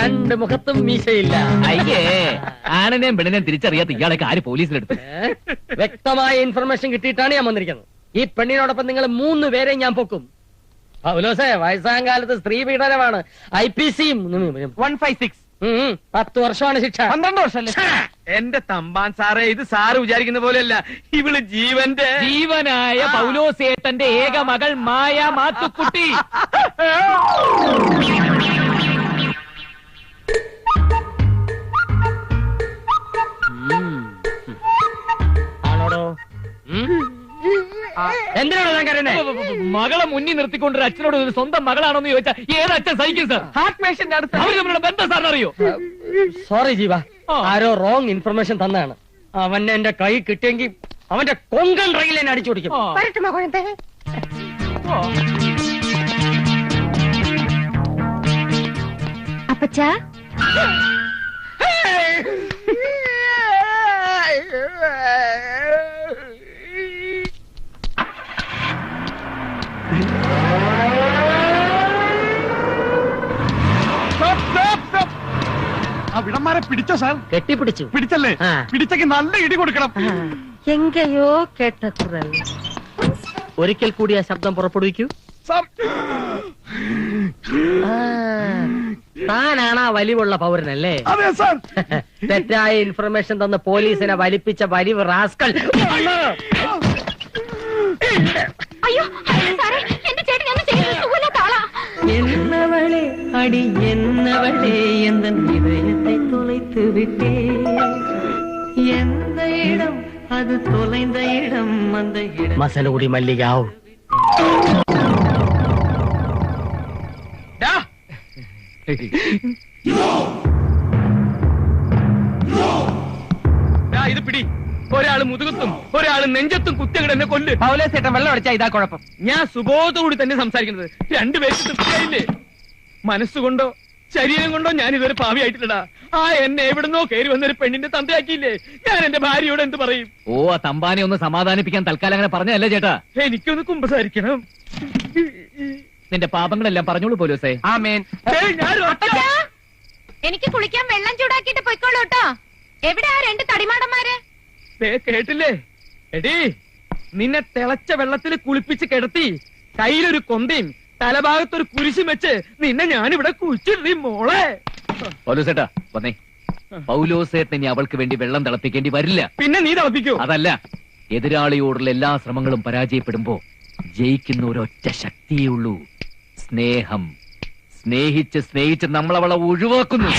രണ്ട് മുഖത്തും മീശയില്ല. അയ്യേ, ആണിനെയും പെണ്ണിനെയും തിരിച്ചറിയാത്ത ഇയാളൊക്കെ ആര് പോലീസിലെടുത്തു? വ്യക്തമായ ഇൻഫർമേഷൻ കിട്ടിയിട്ടാണ് ഞാൻ വന്നിരിക്കുന്നത്. ഈ പെണ്ണിനോടൊപ്പം നിങ്ങൾ 3 പേരെ ഞാൻ പൊക്കും. പൗലോസേ, വയസ്സാം കാലത്ത് സ്ത്രീ പീഡനമാണ് IPC 156. 10 വർഷമാണ് ശിക്ഷ. 12 വർഷമല്ലേ? എന്റെ തമ്പാൻ സാറേ, ഇത് സാറ് വിചാരിക്കുന്ന പോലെയല്ല. ഇവള് ജീവനായ പൗലോസേട്ടന്റെ ഏക മകൾ മായ മാത്തുക്കുട്ടി. ആണോടോ? എന്തിനാണോ ഞാൻ കരുതുന്നത്? മകളെ മുന്നിൽ നിർത്തിക്കൊണ്ടൊരു അച്ഛനോട് ഒരു സ്വന്തം മകളാണോന്ന് ചോദിച്ചാൽ ഏത് അച്ഛൻ സഹിക്കും സാർ? ഹാർട്ട് പേഷ്യന്റ് അടുത്ത് അവർ തമ്മിലുള്ള ബന്ധം സാറിന് അറിയോ? സോറി ജീവ, ആരോ റോങ് ഇൻഫർമേഷൻ തന്നാണ്. അവനെ എന്റെ കൈ കിട്ടിയെങ്കിൽ അവന്റെ കൊങ്കൺ റെയിൽ എന്നെ അടിച്ചു പിടിക്കും. അപ്പച്ചാ, ആ വിടന്മാരെ പിടിച്ചോ സാർ? കെട്ടിപ്പിടിച്ചു. പിടിച്ചല്ലേ? പിടിച്ചക്ക് നല്ല ഇടി കൊടുക്കണം. എങ്കയോ കേട്ട കുറൽ. ഒരിക്കൽ കൂടി ആ ശബ്ദം പുറപ്പെടുവിക്കൂ. താനാണ് ആ വലിവുള്ള പൗരനല്ലേ? അതെ സാർ. തെറ്റായ ഇൻഫർമേഷൻ തന്ന് പോലീസിനെ വലിപ്പിച്ച വലിവ് റാസ്കൽ. അയ്യോ സാറേ, എന്റെ ചേട്ടൻ ഒന്ന് ചെയ്യുന്ന ആളാ. എന്നവളെ അടി എന്നവളെ എന്ന ഹൃദയത്തെ തുളൈത്ത് വിട്ടേ. എந்த இடம் அது தொலைந்த இடம் அந்த இடம். മസനഗുടി മല്ലികാവ്. ഇത് പിടി. ഒരാള് മുതുകത്തും ഒരാള് നെഞ്ചത്തും കുത്തിയങ്ങട് എന്നെ കൊല്ല്. പൗലോസേട്ടൻ വെള്ളം അടിച്ചാ ഇതാ കുഴപ്പം. ഞാൻ സുബോധത്തോടുകൂടി തന്നെ സംസാരിക്കുന്നത്. രണ്ടുപേർക്ക് തൃപ്തിയായില്ലേ? മനസ്സുകൊണ്ടോ ശരീരം കൊണ്ടോ ഞാൻ ഇതുവരെ പാവിയായിട്ടില്ലടാ. ആ എന്നെ എവിടുന്നോ കയറി വന്നൊരു പെണ്ണിന്റെ തന്തയാക്കിയില്ലേ? ഞാൻ എന്റെ ഭാര്യയോട് എന്ത് പറയും? ഓ, ആ തമ്പാനെ ഒന്ന് സമാധാനിപ്പിക്കാൻ തൽക്കാലം അങ്ങനെ പറഞ്ഞല്ലേ ചേട്ടാ? എനിക്കൊന്ന് കുമ്പസാരിക്കണം. നിന്റെ പാപങ്ങളെല്ലാം പറഞ്ഞോളൂ പോലീസേ. ആമേൻ. എനിക്ക് കുളിക്കാൻ വെള്ളം ചൂടാക്കിയിട്ട് പൊയ്ക്കോളൂ കേട്ടോ. എവിടെ ആ 2 തടിമാടന്മാര്? കേട്ടില്ലേ? എടീ, നിന്നെ തിളച്ച വെള്ളത്തിൽ കുളിപ്പിച്ച് കിടത്തി കയ്യിലൊരു കൊന്തയും തലഭാഗത്തൊരു കുരിശും വെച്ച് നിന്നെ ഞാനിവിടെ കുഴിച്ചിടീ മോളെ. പൗലോസേട്ടാ വന്നേ. പൗലോസേട്ടൻ ഇനി അവൾക്ക് വേണ്ടി വെള്ളം തിളപ്പിക്കേണ്ടി വരില്ല. പിന്നെ നീ തിളപ്പിക്കൂ? അതല്ല, എതിരാളിയോടുള്ള എല്ലാ ശ്രമങ്ങളും പരാജയപ്പെടുമ്പോ ജയിക്കുന്ന ഒരൊറ്റ ശക്തിയേ ഉള്ളൂ: സ്നേഹം. സ്നേഹിച്ച് നമ്മൾ അവളെ ഒഴിവാക്കുന്നു.